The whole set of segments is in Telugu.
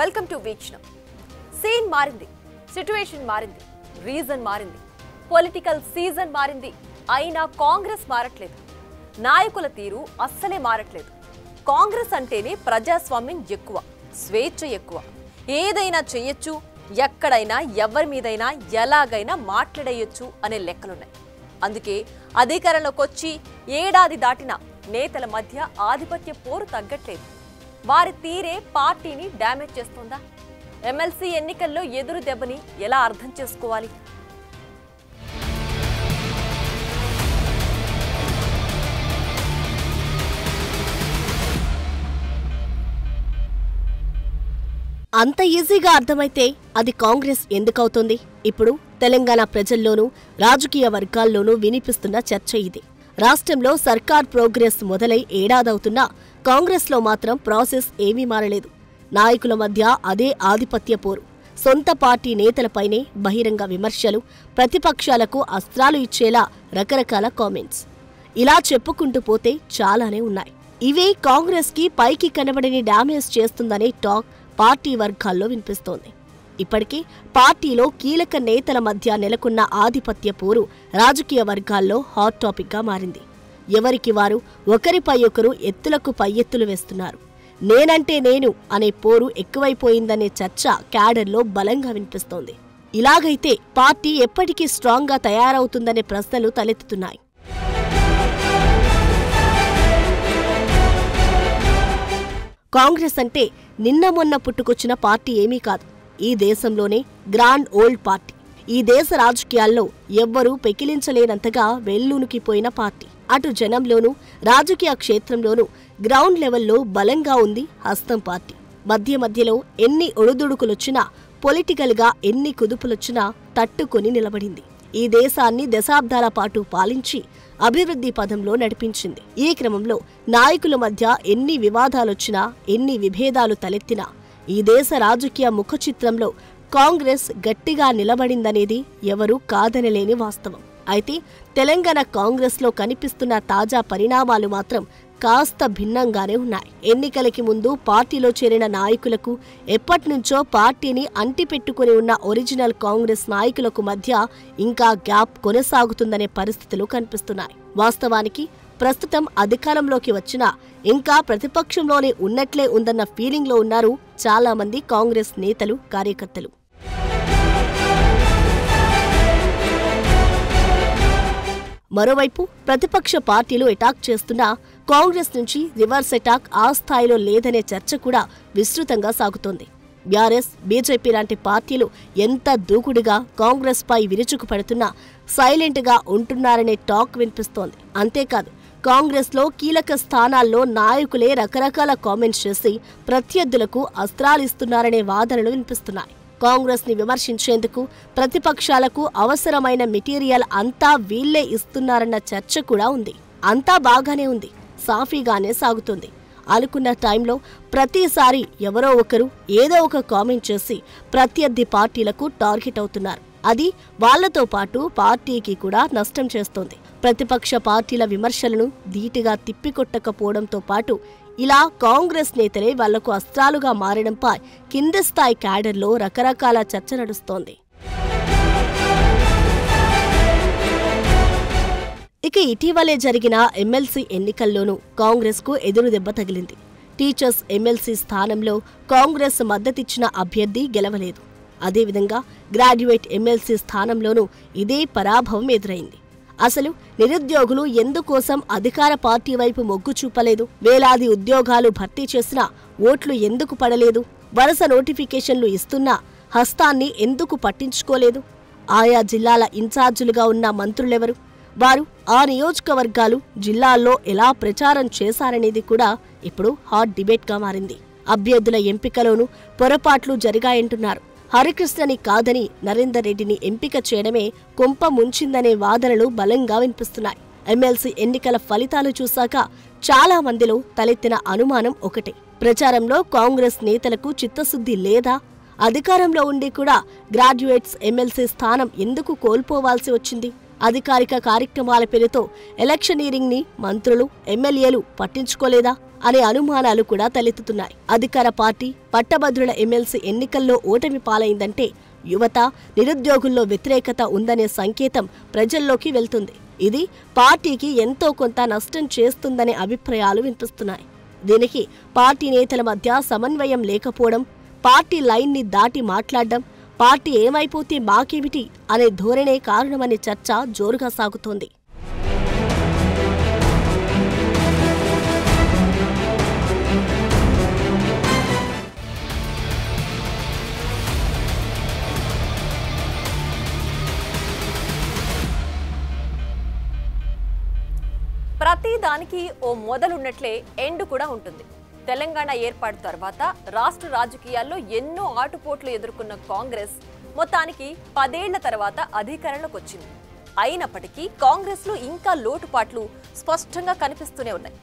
వెల్కమ్ టు వీక్షణ. సీన్ మారింది, సిట్యుయేషన్ మారింది, రీజన్ మారింది, పొలిటికల్ సీజన్ మారింది. అయినా కాంగ్రెస్ మారట్లేదు. నాయకుల తీరు అస్సలే మారట్లేదు. కాంగ్రెస్ అంటేనే ప్రజాస్వామ్యం ఎక్కువ, స్వేచ్ఛ ఎక్కువ. ఏదైనా చెయ్యొచ్చు, ఎక్కడైనా ఎవరి మీదైనా ఎలాగైనా మాట్లాడేయొచ్చు అనే లెక్కలున్నాయి. అందుకే అధికారంలోకి వచ్చి ఏడాది దాటిన నేతల మధ్య ఆధిపత్య పోరు తగ్గట్లేదు. వారి తీరే పార్టీని డ్యామేజ్ చేస్తోందా? ఎమ్మెల్సీ ఎన్నికల్లో ఎదురు దెబ్బని ఎలా అర్థం చేసుకోవాలి? అంత ఈజీగా అర్థమైతే అది కాంగ్రెస్ ఎందుకవుతుంది? ఇప్పుడు తెలంగాణ ప్రజల్లోనూ రాజకీయ వర్గాల్లోనూ వినిపిస్తున్న చర్చ ఇది. రాష్ట్రంలో సర్కార్ ప్రోగ్రెస్ మొదలై ఏడాదవుతున్నా కాంగ్రెస్లో మాత్రం ప్రాసెస్ ఏమీ మారలేదు. నాయకుల మధ్య అదే ఆధిపత్య పోరు. సొంత పార్టీ నేతలపైనే బహిరంగ విమర్శలు, ప్రతిపక్షాలకు అస్త్రాలు ఇచ్చేలా రకరకాల కామెంట్స్. ఇలా చెప్పుకుంటూ పోతే చాలానే ఉన్నాయి. ఇవే కాంగ్రెస్కి పైకి కనబడని డ్యామేజ్ చేస్తుందనే టాక్ పార్టీ వర్గాల్లో వినిపిస్తోంది. ఇప్పటికే పార్టీలో కీలక నేతల మధ్య నెలకొన్న ఆధిపత్య పోరు రాజకీయ వర్గాల్లో హాట్ టాపిక్గా మారింది. ఎవరికి వారు ఒకరిపై ఒకరు ఎత్తులకు పై ఎత్తులు వేస్తున్నారు. నేనంటే నేను అనే పోరు ఎక్కువైపోయిందనే చర్చ క్యాడర్లో బలంగా వినిపిస్తోంది. ఇలాగైతే పార్టీ ఎప్పటికీ స్ట్రాంగ్గా తయారవుతుందనే ప్రశ్నలు తలెత్తుతున్నాయి. కాంగ్రెస్ అంటే నిన్న మొన్న పుట్టుకొచ్చిన పార్టీ ఏమీ కాదు. ఈ దేశంలోనే గ్రాండ్ ఓల్డ్ పార్టీ. ఈ దేశ రాజకీయాల్లో ఎవ్వరూ పెకిలించలేనంతగా వెల్లూనుకిపోయిన పార్టీ. అటు జనంలోనూ రాజకీయ క్షేత్రంలోనూ గ్రౌండ్ లెవెల్లో బలంగా ఉంది హస్తం పార్టీ. మధ్య మధ్యలో ఎన్ని ఒడుదుడుకులొచ్చినా, పొలిటికల్గా ఎన్ని కుదుపులొచ్చినా తట్టుకొని నిలబడింది. ఈ దేశాన్ని దశాబ్దాల పాటు పాలించి అభివృద్ధి పదంలో నడిపించింది. ఈ క్రమంలో నాయకుల మధ్య ఎన్ని వివాదాలొచ్చినా, ఎన్ని విభేదాలు తలెత్తినా ఈ దేశ రాజకీయ ముఖచిత్రంలో కాంగ్రెస్ గట్టిగా నిలబడిందనేది ఎవరూ కాదనలేని వాస్తవం. అయితే తెలంగాణ కాంగ్రెస్లో కనిపిస్తున్న తాజా పరిణామాలు మాత్రం కాస్త భిన్నంగానే ఉన్నాయి. ఎన్నికలకి ముందు పార్టీలో చేరిన నాయకులకు, ఎప్పటినుంచో పార్టీని అంటిపెట్టుకుని ఉన్న ఒరిజినల్ కాంగ్రెస్ నాయకులకు మధ్య ఇంకా గ్యాప్ కొనసాగుతుందనే పరిస్థితులు కనిపిస్తున్నాయి. వాస్తవానికి ప్రస్తుతం అధికారంలోకి వచ్చినా ఇంకా ప్రతిపక్షంలోనే ఉన్నట్లే ఉందన్న ఫీలింగ్లో ఉన్నారు చాలా మంది కాంగ్రెస్ నేతలు, కార్యకర్తలు. మరోవైపు ప్రతిపక్ష పార్టీలు అటాక్ చేస్తున్నా కాంగ్రెస్ నుంచి రివర్స్ అటాక్ ఆ స్థాయిలో లేదనే చర్చ కూడా విస్తృతంగా సాగుతోంది. బీఆర్ఎస్, బీజేపీ లాంటి పార్టీలు ఎంత దూకుడుగా కాంగ్రెస్ పై విరుచుకుపడుతున్నా సైలెంట్గా ఉంటున్నారనే టాక్ వినిపిస్తోంది. అంతేకాదు, కాంగ్రెస్లో కీలక స్థానాల్లో నాయకులే రకరకాల కామెంట్స్ చేసి ప్రత్యర్థులకు అస్త్రాలిస్తున్నారనే వాదనలు వినిపిస్తున్నాయి. కాంగ్రెస్ ని విమర్శించేందుకు ప్రతిపక్షాలకు అవసరమైన మెటీరియల్ అంతా వీళ్లే ఇస్తున్నారన్న చర్చ కూడా ఉంది. అంతా బాగానే ఉంది, సాఫీగానే సాగుతుంది. అనుకున్న టైంలో ప్రతిసారి ఎవరో ఒకరు ఏదో ఒక కామెంట్ చేసి ప్రత్యర్థి పార్టీలకు టార్గెట్ అవుతున్నారు. అది వాళ్లతో పాటు పార్టీకి కూడా నష్టం చేస్తోంది. ప్రతిపక్ష పార్టీల విమర్శలను ధీటుగా తిప్పికొట్టకపోవడంతో పాటు ఇలా కాంగ్రెస్ నేతలే వాళ్లకు అస్త్రాలుగా మారడంపై కింది స్థాయి క్యాడర్లో రకరకాల చర్చ నడుస్తోంది. ఇక ఇటీవలే జరిగిన ఎమ్మెల్సీ ఎన్నికల్లోనూ కాంగ్రెస్కు ఎదురు దెబ్బ తగిలింది. టీచర్స్ ఎమ్మెల్సీ స్థానంలో కాంగ్రెస్ మద్దతిచ్చిన అభ్యర్థి గెలవలేదు. అదేవిధంగా గ్రాడ్యుయేట్ ఎమ్మెల్సీ స్థానంలోనూ ఇదే పరాభవం ఎదురైంది. అసలు నిరుద్యోగులు ఎందుకోసం అధికార పార్టీ వైపు మొగ్గు చూపలేదు? వేలాది ఉద్యోగాలు భర్తీ చేసినా ఓట్లు ఎందుకు పడలేదు? వరుస నోటిఫికేషన్లు ఇస్తున్నా హస్తాన్ని ఎందుకు పట్టించుకోలేదు? ఆయా జిల్లాల ఇన్ఛార్జీలుగా ఉన్న మంత్రులెవరు? వారు ఆ నియోజకవర్గాలు, జిల్లాల్లో ఎలా ప్రచారం చేశారనేది కూడా ఇప్పుడు హాట్ డిబేట్గా మారింది. అభ్యర్థుల ఎంపికలోనూ పొరపాట్లు జరిగాయంటున్నారు. హరికృష్ణని కాదని నరేందర్ రెడ్డిని ఎంపిక చేయడమే కొంప ముంచిందనే వాదనలు బలంగా వినిపిస్తున్నాయి. ఎమ్మెల్సీ ఎన్నికల ఫలితాలు చూశాక చాలా మందిలో తలెత్తిన అనుమానం ఒకటే: ప్రచారంలో కాంగ్రెస్ నేతలకు చిత్తశుద్ధి లేదా? అధికారంలో ఉండి కూడా గ్రాడ్యుయేట్స్ ఎమ్మెల్సీ స్థానం ఎందుకు కోల్పోవాల్సి వచ్చింది? అధికారిక కార్యక్రమాల పేరుతో ఎలక్షనీరింగ్ ని మంత్రులు ఎమ్మెల్యేలు పట్టించుకోలేదా అనే అనుమానాలు కూడా తలెత్తుతున్నాయి. అధికార పార్టీ పట్టభద్రుల ఎమ్మెల్సీ ఎన్నికల్లో ఓటమి పాలైందంటే యువత నిరుద్యోగుల్లో వ్యతిరేకత ఉందనే సంకేతం ప్రజల్లోకి వెళ్తుంది. ఇది పార్టీకి ఎంతో కొంత నష్టం చేస్తుందనే అభిప్రాయాలు వినిపిస్తున్నాయి. దీనికి పార్టీ నేతల మధ్య సమన్వయం లేకపోవడం, పార్టీ లైన్ ని దాటి మాట్లాడడం, పార్టీ ఏమైపోతే మాకేమిటి అనే ధోరణే కారణమనే చర్చ జోరుగా సాగుతోంది. ప్రతి దానికి ఓ మొదలున్నట్లే ఎండ్ కూడా ఉంటుంది. తెలంగాణ ఏర్పాటు తర్వాత రాష్ట్ర రాజకీయాల్లో ఎన్నో ఆటుపోట్లు ఎదుర్కొన్న కాంగ్రెస్ మొత్తానికి 10 ఏళ్ల తర్వాత అధికారంలోకి వచ్చింది. అయినప్పటికీ కాంగ్రెస్లో ఇంకా లోటుపాట్లు స్పష్టంగా కనిపిస్తూనే ఉన్నాయి.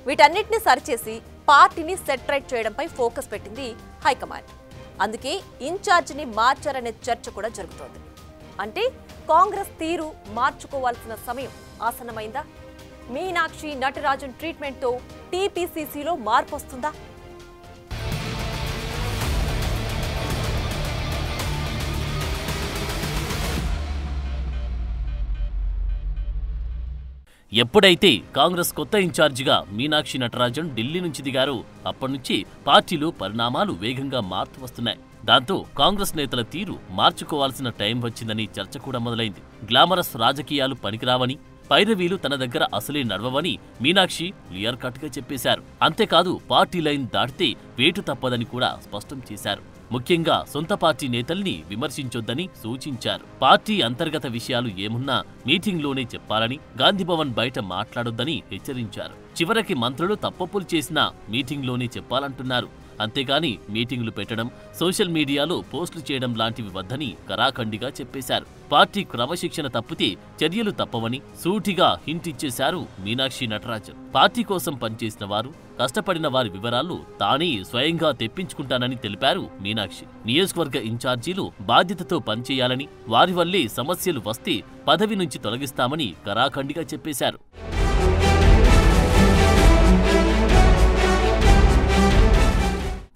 వీటన్నిటిని సరిచేసి పార్టీని సెట్ రైట్ చేయడంపై ఫోకస్ పెట్టింది హైకమాండ్. అందుకే ఇన్ఛార్జిని మార్చారనే చర్చ కూడా జరుగుతోంది. అంటే కాంగ్రెస్ తీరు మార్చుకోవాల్సిన సమయం ఆసన్నమైందా? మీనాక్షి నటరాజన్ ట్రీట్మెంట్తో టీపీసీసీలో మార్పు వస్తుందా? ఎప్పుడైతే కాంగ్రెస్ కొత్త ఇన్ఛార్జిగా మీనాక్షి నటరాజన్ ఢిల్లీ నుంచి దిగారో అప్పటినుంచి పార్టీలో పరిణామాలు వేగంగా మారుతూ వస్తున్నాయి. దాంతో కాంగ్రెస్ నేతల తీరు మార్చుకోవాల్సిన టైం వచ్చిందని చర్చ కూడా మొదలైంది. గ్లామరస్ రాజకీయాలు పనికిరావని, పైరవీలు తన దగ్గర అసలే నడవవని మీనాక్షి క్లియర్ కట్ గా చెప్పేశారు. అంతేకాదు పార్టీ లైన్ దాటితే వేటు తప్పదని కూడా స్పష్టం చేశారు. ముఖ్యంగా సొంత పార్టీ నేతల్ని విమర్శించొద్దని సూచించారు. పార్టీ అంతర్గత విషయాలు ఏమున్నా మీటింగ్లోనే చెప్పాలని, గాంధీభవన్ బయట మాట్లాడొద్దని హెచ్చరించారు. చివరికి మంత్రులు తప్పొప్పులు చేసినా మీటింగ్లోనే చెప్పాలంటున్నారు. అంతేగాని మీటింగులు పెట్టడం, సోషల్ మీడియాలో పోస్టులు చేయడం లాంటివి వద్దని కరాఖండిగా చెప్పేశారు. పార్టీ క్రమశిక్షణ తప్పితే చర్యలు తప్పవని సూటిగా హింట్ ఇచ్చేశారు మీనాక్షి నటరాజన్. పార్టీ కోసం పనిచేసిన వారు, కష్టపడిన వారి వివరాలు తానే స్వయంగా తెప్పించుకుంటానని తెలిపారు మీనాక్షి. నియోజకవర్గ ఇన్ఛార్జీలు బాధ్యతతో పనిచేయాలని, వారి వల్లే సమస్యలు వస్తే పదవి నుంచి తొలగిస్తామని కరాఖండిగా చెప్పేశారు.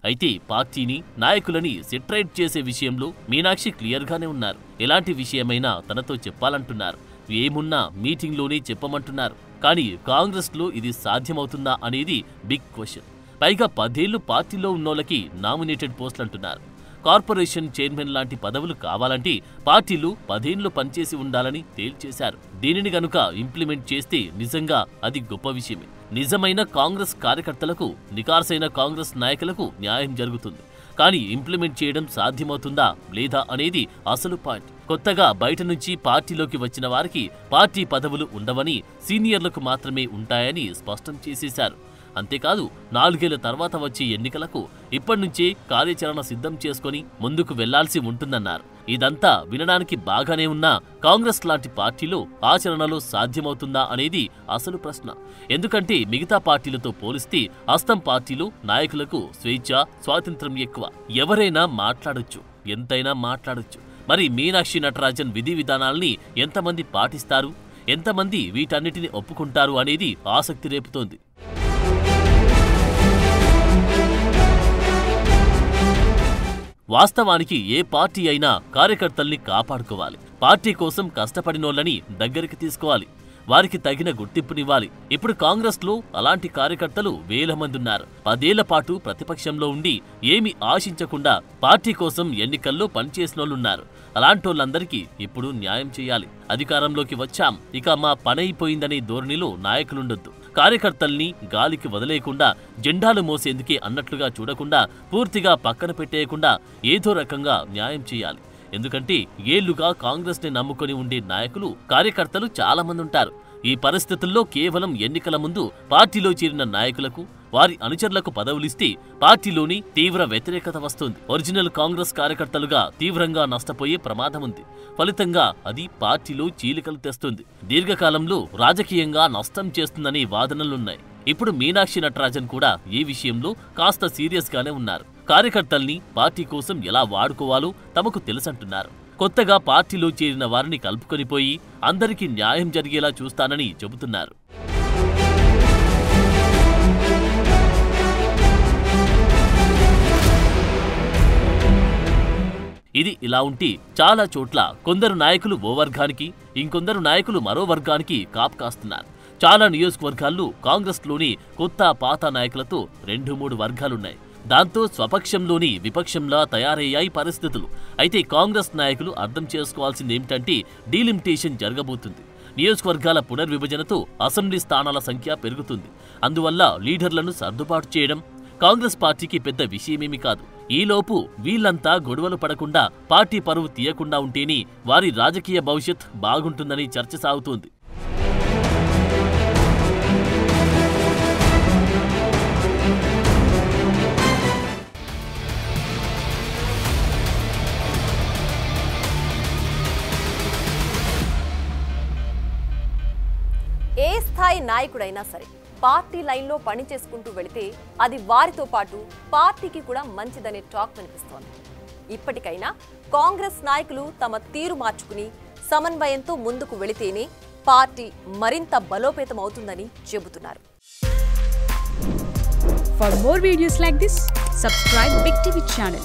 అయితే పార్టీని, నాయకులని సెట్రైట్ చేసే విషయంలో మీనాక్షి క్లియర్గానే ఉన్నారు. ఎలాంటి విషయమైనా తనతో చెప్పాలంటున్నారు. ఏమున్నా మీటింగ్లోనే చెప్పమంటున్నారు. కానీ కాంగ్రెస్లో ఇది సాధ్యమవుతుందా అనేది బిగ్ క్వశ్చన్. పైగా 10 ఏళ్లు పార్టీలో ఉన్నోళ్ళకి నామినేటెడ్ పోస్టులు అంటున్నారు. కార్పొరేషన్ చైర్మన్ లాంటి పదవులు కావాలంటే పార్టీలు 10 ఏళ్లు పనిచేసి ఉండాలని తేల్చేశారు. దీనిని గనుక ఇంప్లిమెంట్ చేస్తే నిజంగా అది గొప్ప విషయమే. నిజమైన కాంగ్రెస్ కార్యకర్తలకు, నికార్సైన కాంగ్రెస్ నాయకులకు న్యాయం జరుగుతుంది. కానీ ఇంప్లిమెంట్ చేయడం సాధ్యమవుతుందా లేదా అనేది అసలు పాయింట్. కొత్తగా బయట నుంచి పార్టీలోకి వచ్చిన వారికి పార్టీ పదవులు ఉండవని, సీనియర్లకు మాత్రమే ఉంటాయని స్పష్టం చేసేశారు. అంతేకాదు 4 ఏళ్ల తర్వాత వచ్చే ఎన్నికలకు ఇప్పటినుంచే కార్యాచరణ సిద్ధం చేసుకుని ముందుకు వెళ్లాల్సి ఉంటుందన్నారు. ఇదంతా వినడానికి బాగానే ఉన్నా కాంగ్రెస్ లాంటి పార్టీలో ఆచరణలో సాధ్యమవుతుందా అనేది అసలు ప్రశ్న. ఎందుకంటే మిగతా పార్టీలతో పోలిస్తే అస్తం పార్టీలో నాయకులకు స్వేచ్ఛ, స్వాతంత్ర్యం ఎక్కువ. ఎవరైనా మాట్లాడొచ్చు, ఎంతైనా మాట్లాడొచ్చు. మరి మీనాక్షి నటరాజన్ విధి విధానాల్ని ఎంతమంది పాటిస్తారు, ఎంతమంది వీటన్నిటిని ఒప్పుకుంటారు అనేది ఆసక్తి రేపుతోంది. వాస్తవానికి ఏ పార్టీ అయినా కార్యకర్తల్ని కాపాడుకోవాలి. పార్టీ కోసం కష్టపడినోళ్ళని దగ్గరికి తీసుకోవాలి. వారికి తగిన గుర్తింపునివ్వాలి. ఇప్పుడు కాంగ్రెస్లో అలాంటి కార్యకర్తలు వేల మంది ఉన్నారు. 10 ఏళ్ల పాటు ప్రతిపక్షంలో ఉండి ఏమీ ఆశించకుండా పార్టీ కోసం ఎన్నికల్లో పనిచేసినోళ్ళున్నారు. అలాంటోళ్ళందరికీ ఇప్పుడు న్యాయం చేయాలి. అధికారంలోకి వచ్చాం, ఇక మా పనైపోయిందనే ధోరణిలో నాయకులుండొద్దు. కార్యకర్తల్ని గాలికి వదిలేయకుండా, జెండాలు మోసేందుకే అన్నట్లుగా చూడకుండా, పూర్తిగా పక్కన పెట్టేయకుండా ఏదో రకంగా న్యాయం చేయాలి. ఎందుకంటే ఏళ్లుగా కాంగ్రెస్ ని నమ్ముకొని ఉండే నాయకులు, కార్యకర్తలు చాలా మంది ఉంటారు. ఈ పరిస్థితుల్లో కేవలం ఎన్నికల ముందు పార్టీలో చేరిన నాయకులకు, వారి అనుచరులకు పదవులిస్తే పార్టీలోని తీవ్ర వ్యతిరేకత వస్తుంది. ఒరిజినల్ కాంగ్రెస్ కార్యకర్తలుగా తీవ్రంగా నష్టపోయే ప్రమాదం ఉంది. ఫలితంగా అది పార్టీలో చీలికలు తెస్తుంది. దీర్ఘకాలంలో రాజకీయంగా నష్టం చేస్తుందనే వాదనలున్నాయి. ఇప్పుడు మీనాక్షి నటరాజన్ కూడా ఈ విషయంలో కాస్త సీరియస్ గానే ఉన్నారు. కార్యకర్తల్ని పార్టీ కోసం ఎలా వాడుకోవాలో తమకు తెలుసంటున్నారు. కొత్తగా పార్టీలో చేరిన వారిని కలుపుకొనిపోయి అందరికీ న్యాయం జరిగేలా చూస్తానని చెబుతున్నారు. ఇది ఇలా ఉంటే చాలా చోట్ల కొందరు నాయకులు ఓ వర్గానికి, ఇంకొందరు నాయకులు మరో వర్గానికి కాపు కాస్తున్నారు. చాలా నియోజకవర్గాల్లో కాంగ్రెస్లోని కొత్త పాత నాయకులతో 2-3 వర్గాలున్నాయి. దాంతో స్వపక్షంలోని విపక్షంలా తయారయ్యాయి పరిస్థితులు. అయితే కాంగ్రెస్ నాయకులు అర్థం చేసుకోవాల్సిందేమిటంటే డీలిమిటేషన్ జరగబోతుంది. నియోజకవర్గాల పునర్విభజనతో అసెంబ్లీ స్థానాల సంఖ్య పెరుగుతుంది. అందువల్ల లీడర్లను సర్దుబాటు చేయడం కాంగ్రెస్ పార్టీకి పెద్ద విషయమేమీ కాదు. ఈలోపు వీళ్లంతా గొడవలు పడకుండా పార్టీ పరువు తీయకుండా ఉంటేనే వారి రాజకీయ భవిష్యత్ బాగుంటుందని చర్చ సాగుతోంది. ఏ స్థాయి నాయకుడైనా సరే పార్టీ లైన్లో పని చేసుకుంటూ వెళితే అది వారితో పాటు పార్టీకి కూడా మంచిదనే టాక్ వినిపిస్తోంది. ఇప్పటికైనా కాంగ్రెస్ నాయకులు తమ తీరు మార్చుకుని సమన్వయంతో ముందుకు వెళితేనే పార్టీ మరింత బలోపేతం అవుతుందని చెబుతున్నారు. For more videos like this, subscribe Big TV channel.